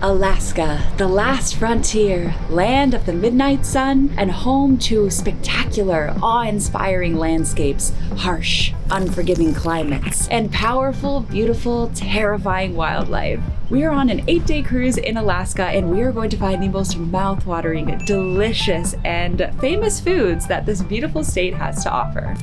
Alaska, the last frontier, land of the midnight sun, and home to spectacular, awe-inspiring landscapes, harsh, unforgiving climates, and powerful, beautiful, terrifying wildlife. We are on an 8-day cruise in Alaska, and we are going to find the most mouth-watering, delicious, and famous foods that this beautiful state has to offer.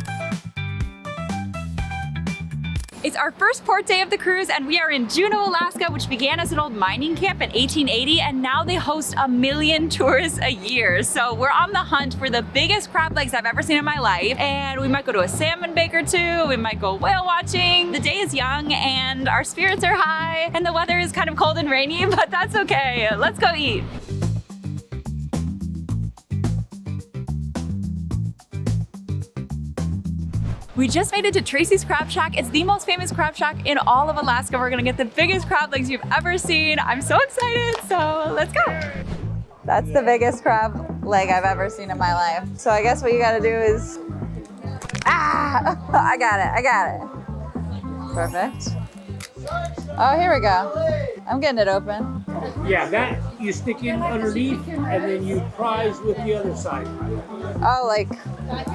It's our first port day of the cruise, and we are in Juneau, Alaska, which began as an old mining camp in 1880, and now they host 1 million tourists a year. So we're on the hunt for the biggest crab legs I've ever seen in my life, and we might go to a salmon bake or two, we might go whale watching. The day is young, and our spirits are high, and the weather is kind of cold and rainy, but that's okay. Let's go eat. We just made it to Tracy's Crab Shack. It's the most famous crab shack in all of Alaska. We're gonna get the biggest crab legs you've ever seen. I'm so excited, so let's go. That's the biggest crab leg I've ever seen in my life. So I guess what you gotta do is, I got it. Perfect. Oh, here we go. I'm getting it open. Yeah, that you stick in underneath and then you prise with the other side. Oh, like,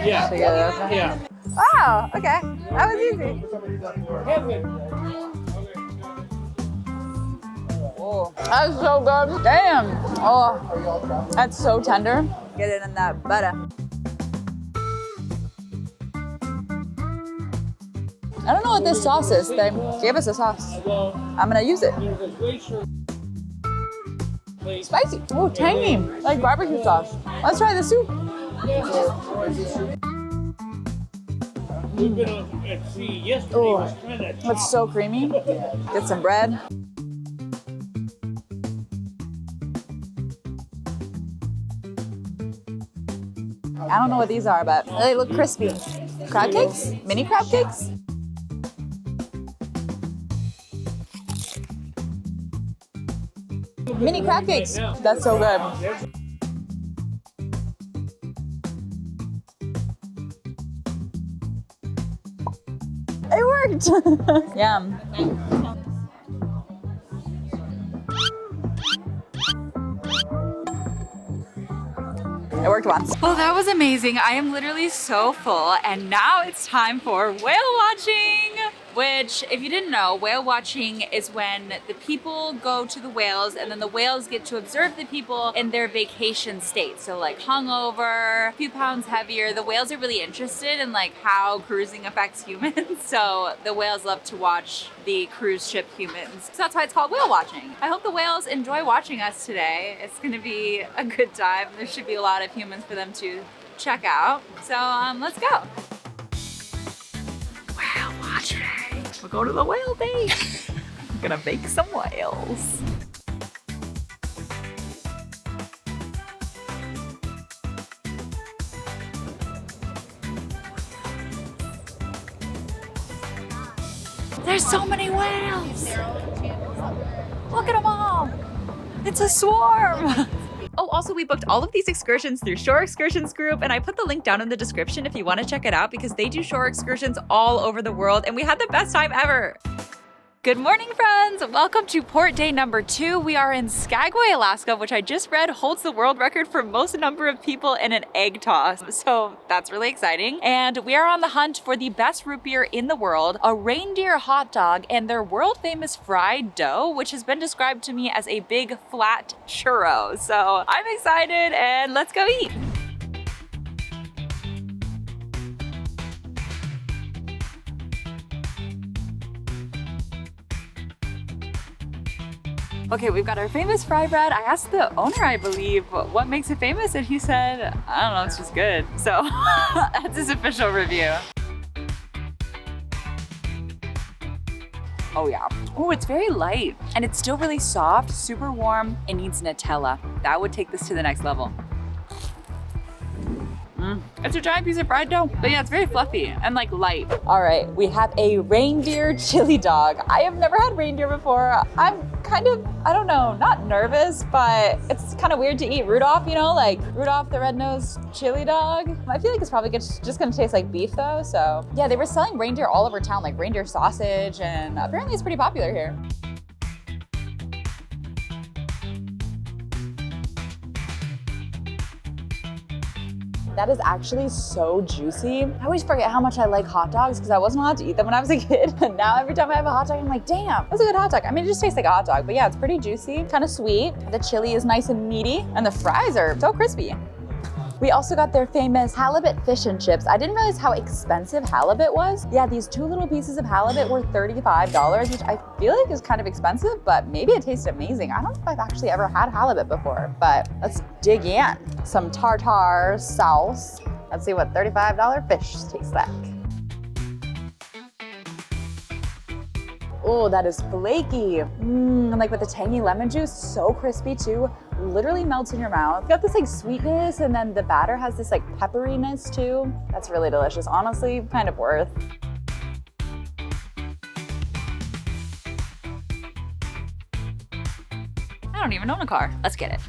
Yeah. to get it open? Yeah. Oh, okay. That was easy. Oh, that's so good. Damn. Oh, that's so tender. Get it in that butter. I don't know what this sauce is. They gave us a sauce. I'm gonna use it. Spicy. Oh, tangy. Like barbecue sauce. Let's try the soup. We've been at sea yesterday. Was kind of It's so creamy. Get some bread. I don't know what these are, but they look crispy. Crab cakes? Mini crab cakes? Mini crab cakes. That's so good. It worked! Yum. It worked once. Well, that was amazing. I am literally so full, and now it's time for whale watching. Which, if you didn't know, whale watching is when the people go to the whales and then the whales get to observe the people in their vacation state. So like hungover, a few pounds heavier. The whales are really interested in like how cruising affects humans. So the whales love to watch the cruise ship humans. So that's why it's called whale watching. I hope the whales enjoy watching us today. It's gonna be a good time. There should be a lot of humans for them to check out. So let's go. Whale watching. We'll go to the whale bake. I'm gonna bake some whales. There's so many whales. Look at them all. It's a swarm. Oh, also we booked all of these excursions through Shore Excursions Group, and I put the link down in the description if you want to check it out because they do shore excursions all over the world, and we had the best time ever. Good morning, friends. Welcome to port day number 2. We are in Skagway, Alaska, which I just read holds the world record for most number of people in an egg toss. So that's really exciting. And we are on the hunt for the best root beer in the world, a reindeer hot dog, and their world famous fried dough, which has been described to me as a big flat churro. So I'm excited, and let's go eat. Okay, we've got our famous fry bread. I asked the owner, I believe, what makes it famous, and he said, I don't know, it's just good. So that's his official review. Oh yeah. Oh, it's very light, and it's still really soft, super warm. It needs Nutella. That would take this to the next level. It's a giant piece of fried dough, but yeah, it's very fluffy and like light. All right, we have a reindeer chili dog. I have never had reindeer before. I'm kind of, I don't know, not nervous, but it's kind of weird to eat Rudolph, you know, like Rudolph the red-nosed chili dog. I feel like it's probably just gonna taste like beef though, so. Yeah, they were selling reindeer all over town, like reindeer sausage, and apparently it's pretty popular here. That is actually so juicy. I always forget how much I like hot dogs because I wasn't allowed to eat them when I was a kid. And now every time I have a hot dog, I'm like, damn, that's a good hot dog. I mean, it just tastes like a hot dog, but yeah, it's pretty juicy, kind of sweet. The chili is nice and meaty, and the fries are so crispy. We also got their famous halibut fish and chips. I didn't realize how expensive halibut was. Yeah, these 2 little pieces of halibut were $35, which I feel like is kind of expensive, but maybe it tasted amazing. I don't know if I've actually ever had halibut before, but let's dig in. Some tartar sauce. Let's see what $35 fish tastes like. Oh, that is flaky. And like with the tangy lemon juice, so crispy too. Literally melts in your mouth. Got this like sweetness, and then the batter has this like pepperiness too. That's really delicious. Honestly, kind of worth. I don't even own a car. Let's get it.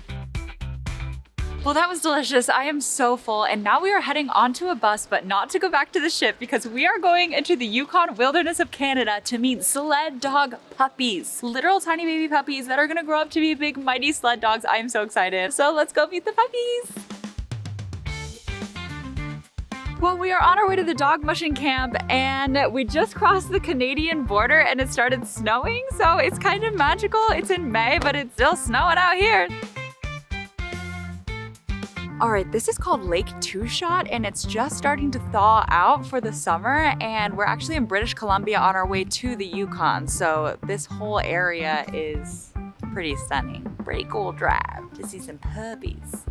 Well, that was delicious. I am so full, and now we are heading onto a bus, but not to go back to the ship because we are going into the Yukon wilderness of Canada to meet sled dog puppies. Literal tiny baby puppies that are gonna grow up to be big, mighty sled dogs. I am so excited. So let's go meet the puppies. Well, we are on our way to the dog mushing camp, and we just crossed the Canadian border and it started snowing, so it's kind of magical. It's in May, but it's still snowing out here. All right, this is called Lake Two Shot, and it's just starting to thaw out for the summer, and we're actually in British Columbia on our way to the Yukon, so this whole area is pretty stunning. Pretty cool drive to see some puppies.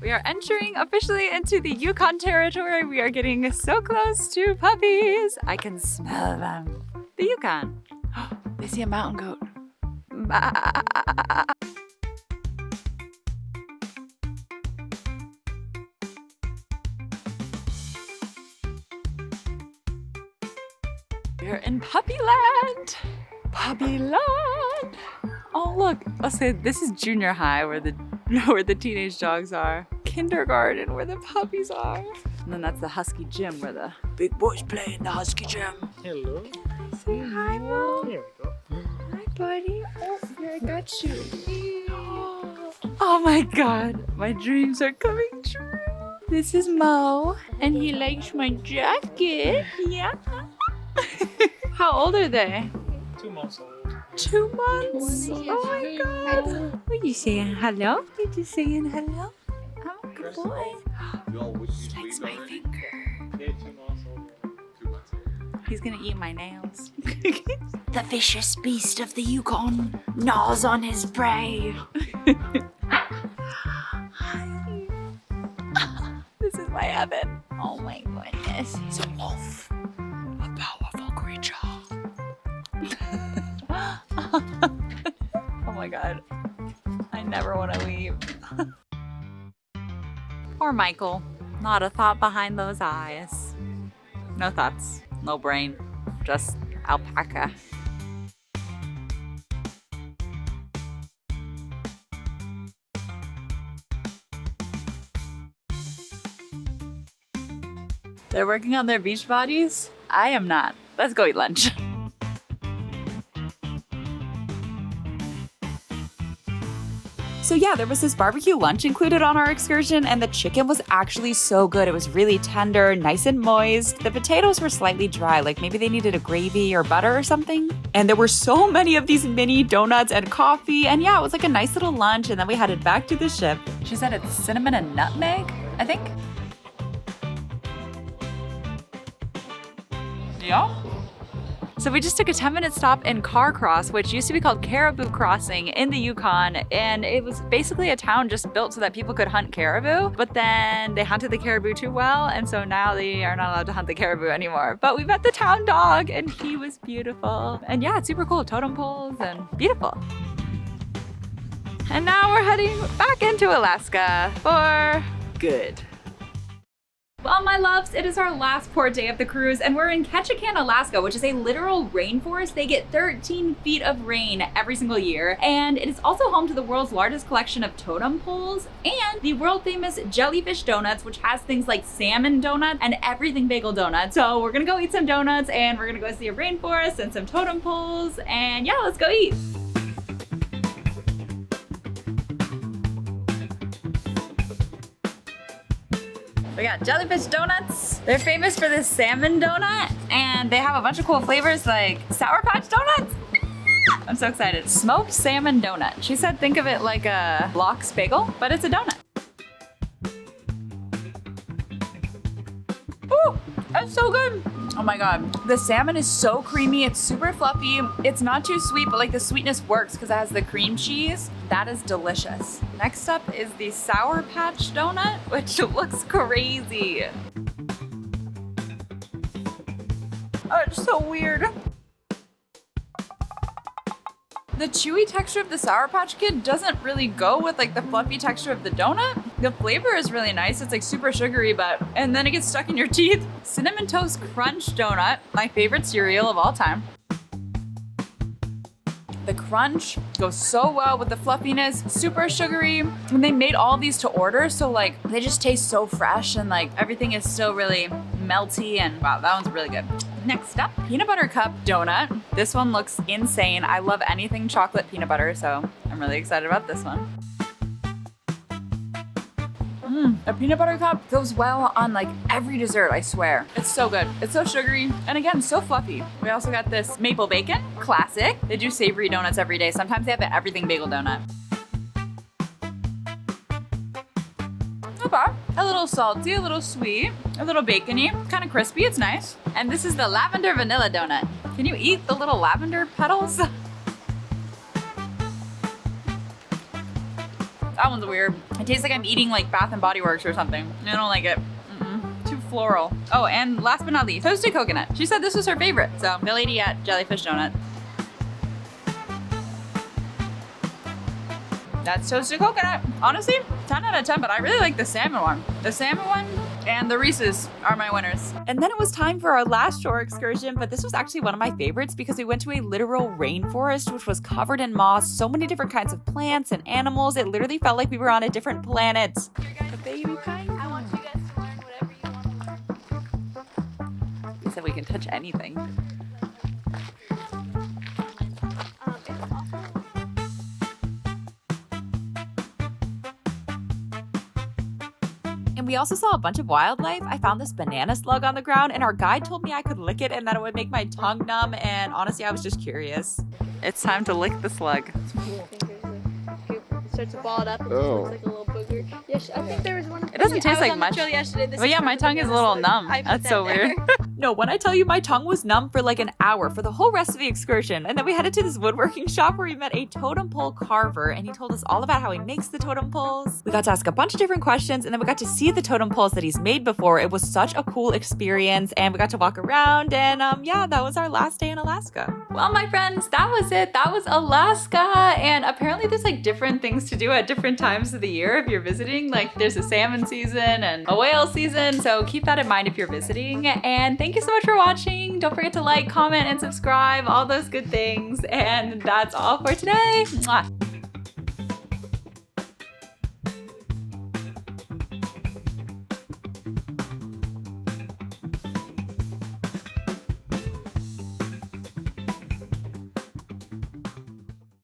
We are entering officially into the Yukon territory. We are getting so close to puppies. I can smell them. The Yukon. They see a mountain goat. We're in Puppy Land. Puppy Land. Oh look, let's say this is junior high where the teenage dogs are. Kindergarten where the puppies are. And then that's the husky gym where the big boys play in the husky gym. Hello. Say hi, Mo. Here we go. Hi, buddy. Oh, here, I got you. Oh my God, my dreams are coming true. This is Mo, and he likes my jacket. Yeah. How old are they? 2 months old. 2 months? Oh my God. Are you saying hello? Are you saying hello? I'm a good boy. He likes my finger. Yeah, 2 months old. 2 months old. He's gonna eat my nails. The vicious beast of the Yukon gnaws on his prey. This is my heaven. Oh my goodness. It's a wolf. A powerful creature. Oh my God. I never want to leave. Poor Michael. Not a thought behind those eyes. No thoughts, no brain, just alpaca. They're working on their beach bodies? I am not. Let's go eat lunch. So yeah, there was this barbecue lunch included on our excursion, and the chicken was actually so good. It was really tender, nice and moist. The potatoes were slightly dry, like maybe they needed a gravy or butter or something. And there were so many of these mini donuts and coffee, and yeah, it was like a nice little lunch, and then we headed back to the ship. She said it's cinnamon and nutmeg, I think. Yeah. So we just took a 10-minute stop in Carcross, which used to be called Caribou Crossing in the Yukon, and it was basically a town just built so that people could hunt caribou, but then they hunted the caribou too well, and so now they are not allowed to hunt the caribou anymore. But we met the town dog, and he was beautiful. And yeah, it's super cool, totem poles and beautiful. And now we're heading back into Alaska for good. Well, my loves, it is our last port day of the cruise, and we're in Ketchikan, Alaska, which is a literal rainforest. They get 13 feet of rain every single year, and it is also home to the world's largest collection of totem poles and the world famous jellyfish donuts, which has things like salmon donuts and everything bagel donuts. So we're gonna go eat some donuts, and we're gonna go see a rainforest and some totem poles, and yeah, let's go eat. We got jellyfish donuts. They're famous for this salmon donut, and they have a bunch of cool flavors like Sour Patch donuts. I'm so excited. Smoked salmon donut. She said think of it like a lox bagel, but it's a donut. Ooh, that's so good. Oh my God. The salmon is so creamy. It's super fluffy. It's not too sweet, but like the sweetness works because it has the cream cheese. That is delicious. Next up is the Sour Patch donut, which looks crazy. Oh, it's so weird. The chewy texture of the Sour Patch Kid doesn't really go with like the fluffy texture of the donut. The flavor is really nice. It's like super sugary, and then it gets stuck in your teeth. Cinnamon Toast Crunch donut, my favorite cereal of all time. The crunch goes so well with the fluffiness, super sugary. And they made all these to order, so like they just taste so fresh and like everything is still really melty, and wow, that one's really good. Next up, peanut butter cup donut. This one looks insane. I love anything chocolate peanut butter, so I'm really excited about this one. A peanut butter cup goes well on like every dessert, I swear. It's so good. It's so sugary, and again, so fluffy. We also got this maple bacon, classic. They do savory donuts every day. Sometimes they have an everything bagel donut. Okay, a little salty, a little sweet, a little bacony, kind of crispy, it's nice. And this is the lavender vanilla donut. Can you eat the little lavender petals? That one's weird. It tastes like I'm eating like Bath and Body Works or something. I don't like it. Too floral. Oh, and last but not least, toasted coconut. She said this was her favorite. So the lady at Jellyfish Donut. That's toasted coconut. Honestly, 10 out of 10, but I really like the salmon one. The salmon one and the Reese's are my winners. And then it was time for our last shore excursion, but this was actually one of my favorites because we went to a literal rainforest, which was covered in moss, so many different kinds of plants and animals. It literally felt like we were on a different planet. The baby penguin. I want you guys to learn whatever you want to learn. He said we can touch anything. And we also saw a bunch of wildlife. I found this banana slug on the ground, and our guide told me I could lick it and that it would make my tongue numb, and honestly, I was just curious. It's time to lick the slug. It starts to ball it up and just looks like a little booger. Yes, I think there was one. It doesn't taste like much. But yeah, my tongue is a little numb. That's so weird. No, when I tell you my tongue was numb for like an hour for the whole rest of the excursion. And then we headed to this woodworking shop where we met a totem pole carver, and he told us all about how he makes the totem poles. We got to ask a bunch of different questions, and then we got to see the totem poles that he's made before. It was such a cool experience, and we got to walk around, and yeah, that was our last day in Alaska. Well, my friends, that was it. That was Alaska, and apparently there's like different things to do at different times of the year if you're visiting. Like there's a salmon season and a whale season, so keep that in mind if you're visiting. And thank you so much for watching. Don't forget to like, comment, and subscribe, all those good things. And that's all for today. Mwah.